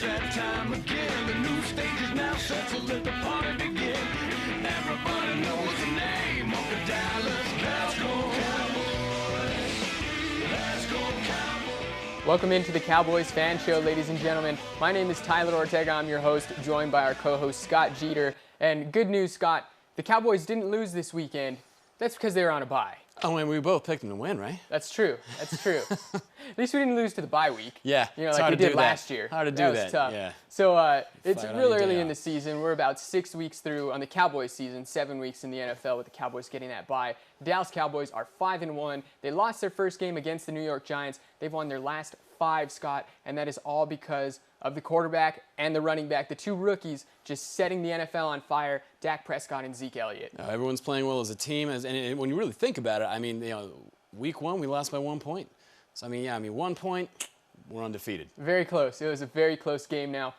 that time again. The new stage is now set, so let the party begin. Everybody knows the name of the Dallas Cowboys. Let's go Cowboys. Welcome into the Cowboys Fan Show, ladies and gentlemen. My name is Tyler Ortega. I'm your host, joined by our co-host Scott Jeter. And good news, Scott, the Cowboys didn't lose this weekend. That's because they were on a bye. Oh, and we both picked them to win, right? That's true. That's true. At least we didn't lose to the bye week. Yeah, you know, it's like hard we to did do last that. year. Hard to do that. Was that. tough. Yeah. So it's Fight real on your early day in the off. season. We're about 6 weeks through on the Cowboys season, 7 weeks in the NFL with the Cowboys getting that bye. The Dallas Cowboys are 5-1. They lost their first game against the New York Giants. They've won their last 5, Scott, and that is all because of the quarterback and the running back, the two rookies just setting the NFL on fire, Dak Prescott and Zeke Elliott. Everyone's playing well as a team, and when you really think about it, I mean, you know, week 1 we lost by 1 point. So I mean, 1 point, we're undefeated. Very close. It was a very close game now.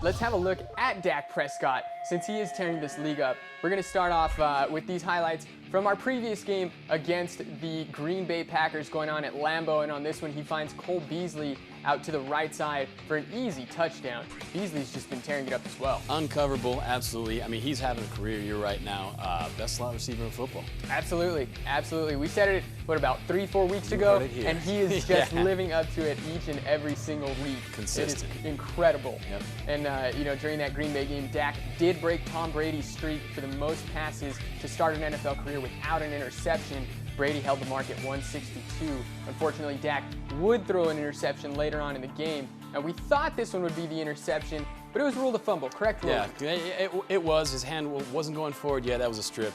Let's have a look at Dak Prescott since he is tearing this league up. We're going to start off with these highlights from our previous game against the Green Bay Packers going on at Lambeau, and on this one he finds Cole Beasley out to the right side for an easy touchdown. Beasley's just been tearing it up as well. Uncoverable, absolutely. I mean, he's having a career year right now. Best slot receiver in football. Absolutely, absolutely. We said it, about 3-4 weeks ago, and he is just living up to it each and every single week. Consistent. It is incredible. Yep. And, you know, during that Green Bay game, Dak did break Tom Brady's streak for the most passes to start an NFL career without an interception. Brady held the mark at 162. Unfortunately, Dak would throw an interception later on in the game. And we thought this one would be the interception, but it was ruled a fumble, correct? Yeah, it was. His hand wasn't going forward. Yeah, that was a strip.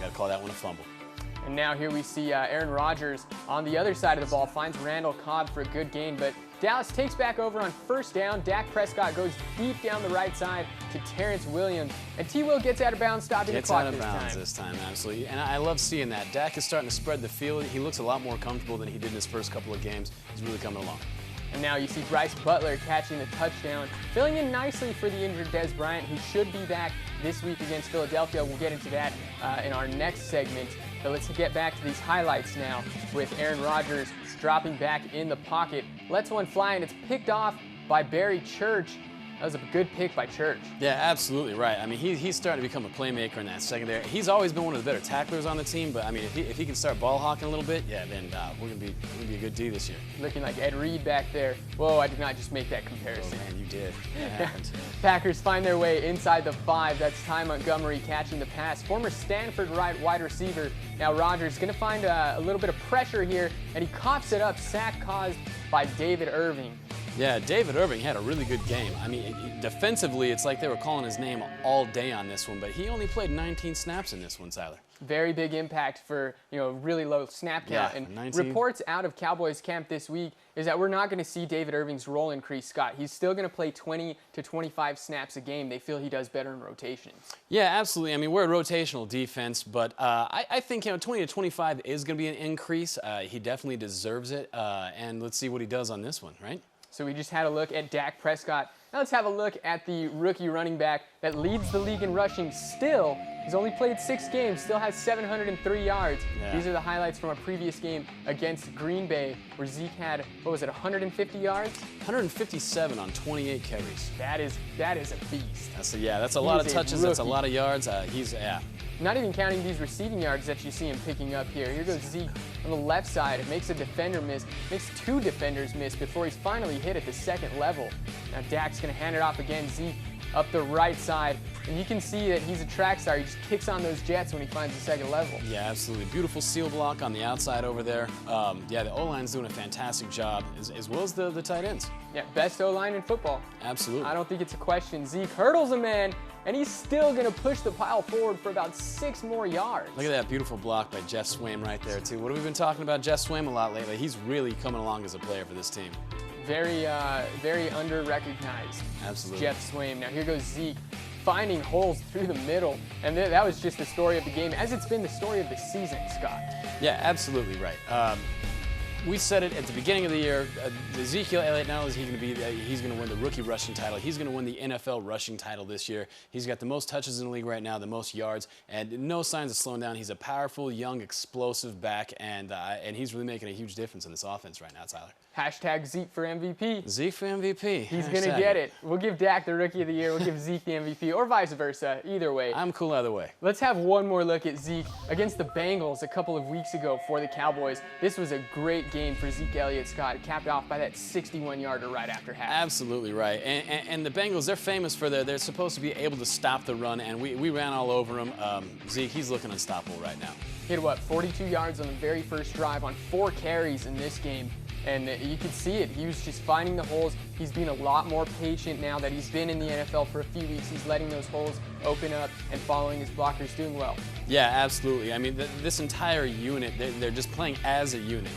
Got to call that one a fumble. And now here we see Aaron Rodgers on the other side of the ball, finds Randall Cobb for a good gain, but Dallas takes back over on first down. Dak Prescott goes deep down the right side to Terrence Williams, and T. Will gets out of bounds, stopping the clock this time. Gets out of bounds this time, absolutely. And I love seeing that. Dak is starting to spread the field. He looks a lot more comfortable than he did in his first couple of games. He's really coming along. And now you see Bryce Butler catching the touchdown, filling in nicely for the injured Dez Bryant, who should be back this week against Philadelphia. We'll get into that in our next segment. But let's get back to these highlights now with Aaron Rodgers dropping back in the pocket. Lets one fly, and it's picked off by Barry Church. That was a good pick by Church. Yeah, absolutely right. I mean, he's starting to become a playmaker in that secondary. He's always been one of the better tacklers on the team, but I mean, if he can start ball hawking a little bit, yeah, then we're gonna be a good D this year. Looking like Ed Reed back there. Whoa, I did not just make that comparison. Oh man, you did. That happened. Packers find their way inside the 5. That's Ty Montgomery catching the pass. Former Stanford wide receiver. Now Rodgers going to find a little bit of pressure here, and he coughs it up. Sack caused by David Irving. Yeah, David Irving had a really good game. I mean, defensively, it's like they were calling his name all day on this one, but he only played 19 snaps in this one, Tyler. Very big impact for, you know, really low snap count. Yeah, and 19. Reports out of Cowboys camp this week is that we're not going to see David Irving's role increase, Scott. He's still going to play 20 to 25 snaps a game. They feel he does better in rotations. Yeah, absolutely. I mean, we're a rotational defense, but I think, you know, 20 to 25 is going to be an increase. He definitely deserves it, and let's see what he does on this one, right? So we just had a look at Dak Prescott. Now let's have a look at the rookie running back that leads the league in rushing still. He's only played 6 games, still has 703 yards. Yeah. These are the highlights from a previous game against Green Bay, where Zeke had, what was it, 150 yards? 157 on 28 carries. That is a beast. That's a lot of touches. That's a lot of yards. Not even counting these receiving yards that you see him picking up here. Here goes Zeke on the left side. It makes a defender miss, makes 2 defenders miss before he's finally hit at the second level. Now Dak's going to hand it off again. Zeke up the right side. And you can see that he's a track star. He just kicks on those jets when he finds the second level. Yeah, absolutely. Beautiful seal block on the outside over there. Yeah, the O-line's doing a fantastic job, as well as the tight ends. Yeah, best O-line in football. Absolutely. I don't think it's a question. Zeke hurdles a man, and he's still going to push the pile forward for about 6 more yards. Look at that beautiful block by Jeff Swaim right there, too. What have we been talking about Jeff Swaim a lot lately? He's really coming along as a player for this team. Very under-recognized. Absolutely. Jeff Swaim. Now here goes Zeke, finding holes through the middle, and that was just the story of the game, as it's been the story of the season, Scott. Yeah, absolutely right. we said it at the beginning of the year. Ezekiel Elliott, not only is he going to be, he's going to win the rookie rushing title, he's going to win the NFL rushing title this year. He's got the most touches in the league right now, the most yards, and no signs of slowing down. He's a powerful, young, explosive back, and he's really making a huge difference in this offense right now, Tyler. Hashtag Zeke for MVP. Zeke for MVP. He's going to get it. We'll give Dak the Rookie of the Year. We'll give Zeke the MVP, or vice versa. Either way. I'm cool either way. Let's have one more look at Zeke against the Bengals a couple of weeks ago for the Cowboys. This was a great game for Zeke Elliott, Scott, capped off by that 61-yarder right after half. Absolutely right. And the Bengals, they're famous for they're supposed to be able to stop the run, and we ran all over him. Zeke, he's looking unstoppable right now. He had, 42 yards on the very first drive on 4 carries in this game. And you could see it. He was just finding the holes. He's being a lot more patient now that he's been in the NFL for a few weeks. He's letting those holes open up and following his blockers, doing well. Yeah, absolutely. I mean, this entire unit, they're just playing as a unit.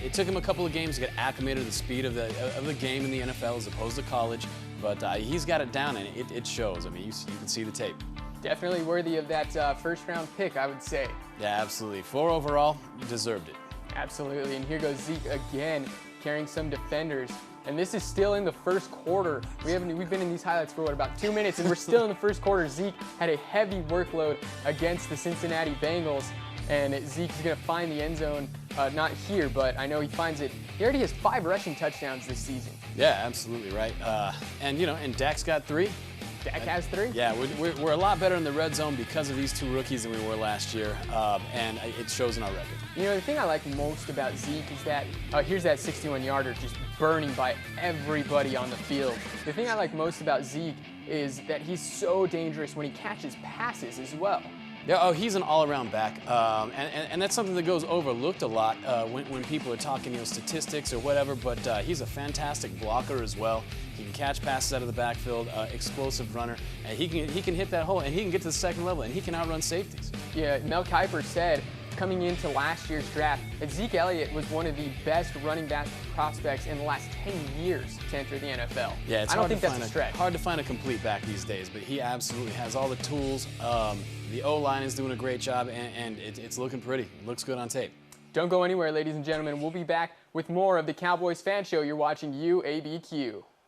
It took him a couple of games to get acclimated to the speed of the game in the NFL as opposed to college, but he's got it down, and it shows. I mean, you can see the tape. Definitely worthy of that first-round pick, I would say. Yeah, absolutely. 4 overall, you deserved it. Absolutely, and here goes Zeke again, carrying some defenders. And this is still in the first quarter. We've been in these highlights for, about 2 minutes, and we're still in the first quarter. Zeke had a heavy workload against the Cincinnati Bengals, and Zeke's going to find the end zone. Not here, but I know he finds it. He already has 5 rushing touchdowns this season. Yeah, absolutely right. And Dak's got 3. Dak has 3? Yeah, we're a lot better in the red zone because of these 2 rookies than we were last year, and it shows in our record. You know, the thing I like most about Zeke is that, here's that 61-yarder just burning by everybody on the field. The thing I like most about Zeke is that he's so dangerous when he catches passes as well. Yeah, he's an all-around back, and that's something that goes overlooked a lot when people are talking, statistics or whatever. But he's a fantastic blocker as well. He can catch passes out of the backfield, explosive runner, and he can hit that hole, and he can get to the second level, and he can outrun safeties. Yeah, Mel Kiper said coming into last year's draft that Zeke Elliott was one of the best running back prospects in the last 10 years to enter the NFL. Yeah, I don't think that's a stretch. Hard to find a complete back these days, but he absolutely has all the tools. The O-line is doing a great job, and it's looking pretty. It looks good on tape. Don't go anywhere, ladies and gentlemen. We'll be back with more of the Cowboys Fan Show. You're watching UABQ.